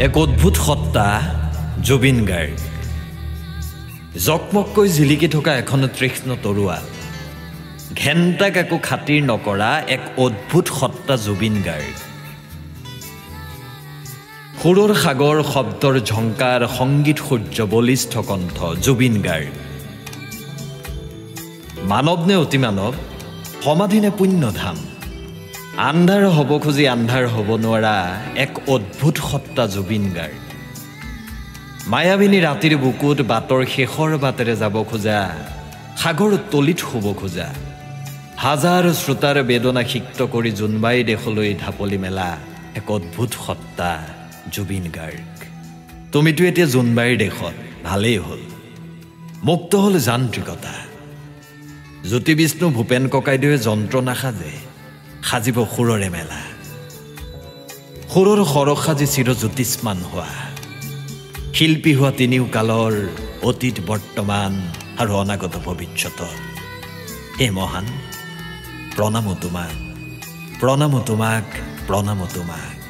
এক অদ্ভুত সত্তা জুবিন গাৰ্গ জকমককৈ জিলিকি থকা এখন তীক্ষ্ণ তৰোৱাল ঘেণ্টাক একো খাতিৰ নকৰা এক অদ্ভুত সত্তা জুবিন গাৰ্গ সুৰৰ সাগৰ শব্দৰ ঝংকাৰ সংগীত সূৰ্য বলিষ্ঠ কণ্ঠ জুবিন গাৰ্গ মানৱ নে অতি মানৱ সমাধি নে পুণ্যধাম আন্ধাৰ হ'ব খুজি আন্ধাৰ হ'ব নোৱাৰা এক অদ্ভুত সত্তা জুবিন গাৰ্গ মায়াবিনী ৰাতিৰ বুকুত বাটৰ শেষৰ বাটেৰে যাব খোজা সাগৰ তলিত শুব খোজা হাজাৰ শ্ৰোতাৰ বেদনা সিক্ত কৰি জোনবাই দেশলৈ ঢাপলি মেলা এক অদ্ভুত সত্তা জুবিন গাৰ্গ তুমিতো এতিয়া জোনবাইৰ দেশত ভালেই হ'ল মুক্ত হ'ল যান্ত্ৰিকতা জ্যোতি বিষ্ণু ভূপেন ককাইদেৱে যন্ত্ৰ নাসাজে সাজিব সুৰৰে মেলা সুৰৰ সৰহ সাজি চিৰজ্যোতিষ্মান হোৱা শিল্পী হোৱা তিনিও কালৰ অতীত বৰ্তমান আৰু অনাগত ভৱিষ্যত হে মহান প্ৰণামো তোমাক প্ৰণামো তোমাক প্ৰণামো তোমাক